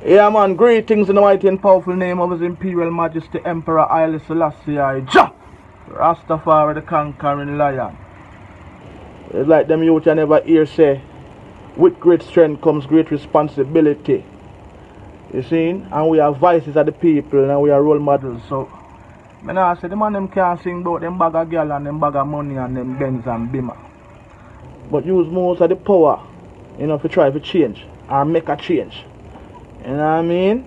Yeah, man, greetings in the mighty and powerful name of His Imperial Majesty Emperor Haile Selassie I Jah, Rastafari the conquering lion. It's like them youth I never hear say, with great strength comes great responsibility. You see? And we are voices of the people and we are role models. So, I know I say the man them can't sing about them bag of girl and them bag of money and them Benz and Beamer. But use most of the power, to try to change or make a change. You know what I mean?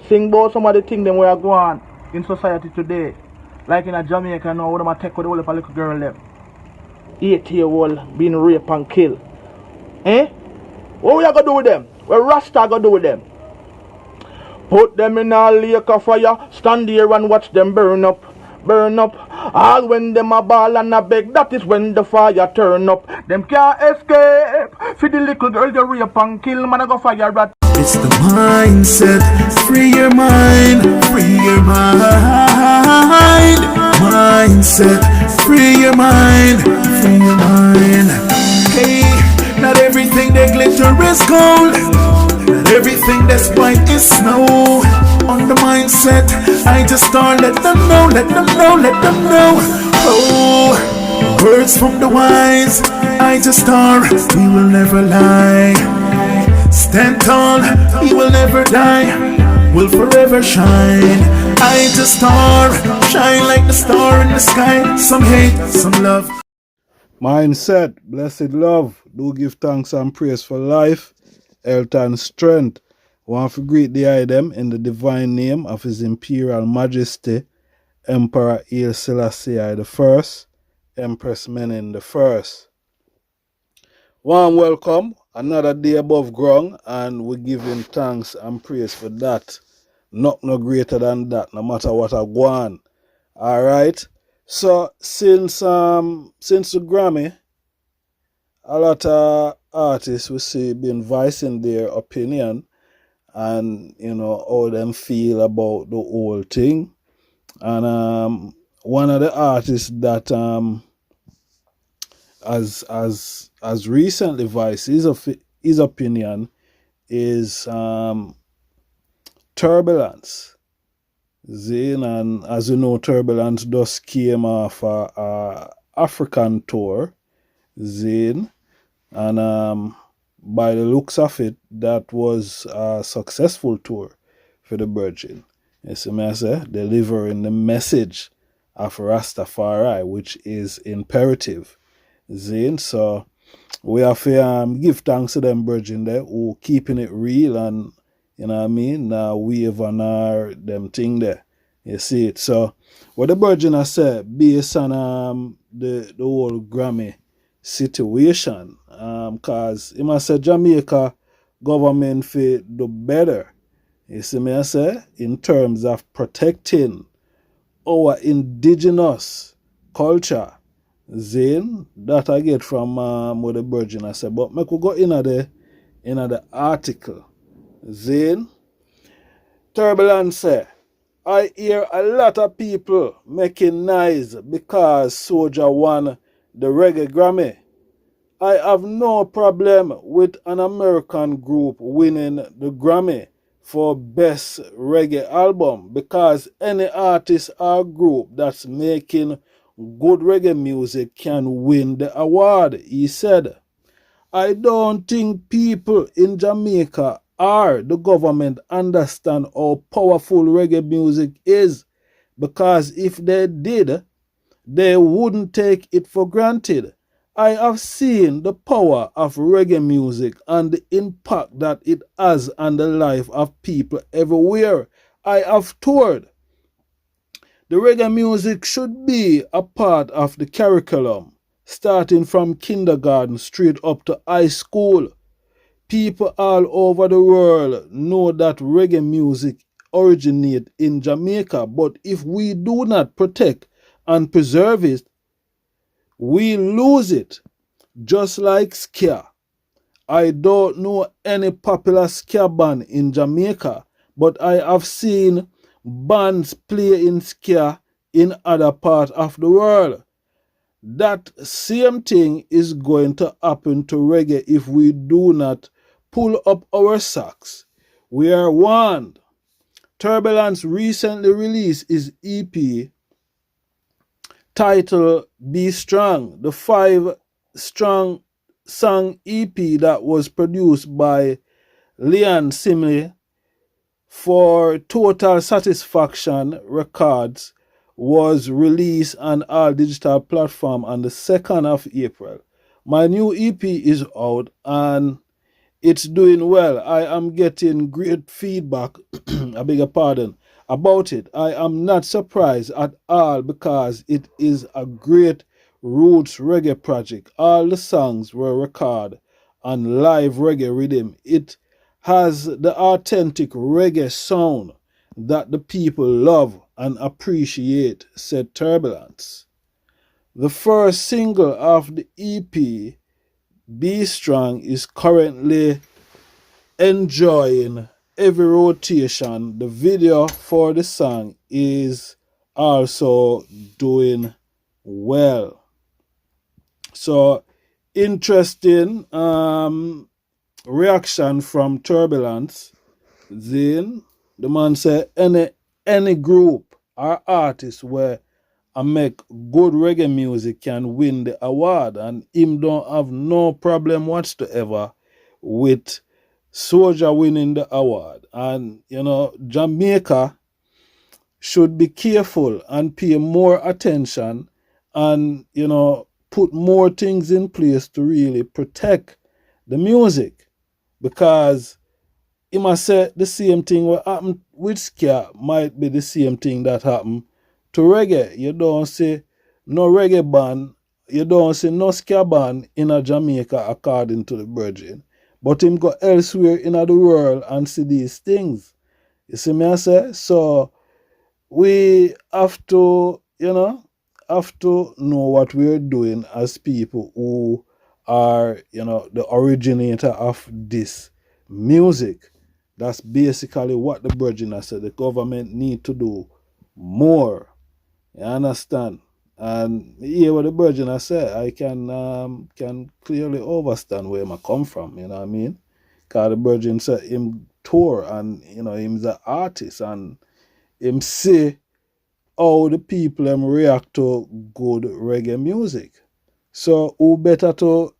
Sing about some of the things them we are going in society today. Like in a Jamaica now, where they take with the whole of a little girl them. 8-year-old being raped and killed. What we are going to do with them? What Rasta going to do with them? Put them in a lake of fire, stand here and watch them burn up. Burn up. All when them a ball and a beg, that is when the fire turn up. Them can't escape. For the little girl you rape and kill, man I go fire rat. It's the mindset. Free your mind. Free your mind. Mindset. Free your mind. Free your mind. Hey, not everything that glitter is gold. Not everything that's white is snow. On the mindset, I just start let them know, let them know, let them know. Oh, words from the wise, I just start, we will never lie. Stand tall, we will never die, will forever shine. I just start, shine like the star in the sky. Some hate, some love. Mindset, blessed love, do give thanks and praise for life, health and strength. Want to greet the item in the divine name of His Imperial Majesty, Emperor Haile Selassie I, Empress Menen I. Warm welcome, another day above ground, and we give Him thanks and praise for that. Not no greater than that, no matter what I go on. Alright, so since the Grammy, a lot of artists we see been voicing their opinion and how them feel about the whole thing. And one of the artists that has recently voiced his opinion is Turbulence. Zane, and as you know, Turbulence just came off a African tour. Zane, and by the looks of it, that was a successful tour for the Virgin. You see me I say, delivering the message of Rastafari, which is imperative. Zane, so we have to give thanks to them Virgin there who keeping it real and wave on our them thing there. You see it. So what the Virgin has said based on the whole Grammy situation, cause he must say Jamaica government fit do better. You see me I say, in terms of protecting our indigenous culture. Zane, that I get from what the Virgin I said. But I could go in the article. Zane, Turbulence say, I hear a lot of people making noise because Soja won the reggae Grammy. I have no problem with an American group winning the Grammy for best reggae album because any artist or group that's making good reggae music can win the award, he said. I don't think people in Jamaica or the government understand how powerful reggae music is, because if they did, they wouldn't take it for granted. I have seen the power of reggae music and the impact that it has on the life of people everywhere. I have toured. The reggae music should be a part of the curriculum, starting from kindergarten straight up to high school. People all over the world know that reggae music originates in Jamaica, but if we do not protect and preserve it, we lose it. Just like ska. I don't know any popular ska band in Jamaica, but I have seen bands play in ska in other parts of the world. That same thing is going to happen to reggae if we do not pull up our socks, We are warned. Turbulence recently released his EP titled Be Strong, the 5-strong song EP that was produced by Leon Simley for Total Satisfaction Records, was released on all digital platforms on the 2nd of April. My new EP is out and it's doing well. I am getting great feedback, I beg your pardon, about it. I am not surprised at all because it is a great roots reggae project. All the songs were recorded on live reggae rhythm. It has the authentic reggae sound that the people love and appreciate, said Turbulence. The first single of the EP, Be Strong, is currently enjoying every rotation. The video for the song is also doing well. So, interesting reaction from Turbulence. Then the man said any group or artist where I make good reggae music can win the award, and him don't have no problem whatsoever with Soja winning the award. And Jamaica should be careful and pay more attention and put more things in place to really protect the music, because he must say the same thing what happened with ska might be the same thing that happened to reggae. You don't see no reggae band, you don't see no ska band in a Jamaica according to the Virgin, but him go elsewhere in the world and see these things. You see me I say? So we have to, know what we're doing as people who are, the originator of this music. That's basically what the Virgin has said. The government need to do more. You understand? And hear what the Virgin has said. I can clearly understand where I come from. You know what I mean? Because the Virgin said him tour and him's an artist and him see how the people react to good reggae music. So who better to,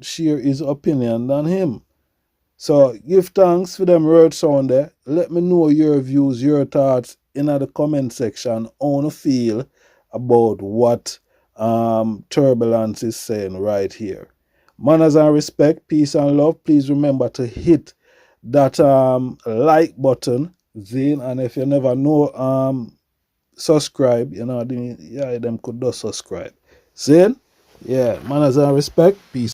share his opinion than him? So give thanks for them word sound there. Let me know your views, your thoughts in the comment section. How you feel about what Turbulence is saying right here. Manners and respect, peace and love. Please remember to hit that like button. Then, and if you never know, subscribe. Them could do subscribe. Then, yeah, manners and respect, peace.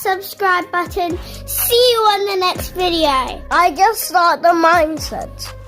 Subscribe button. See you on the next video. I just start the mindset.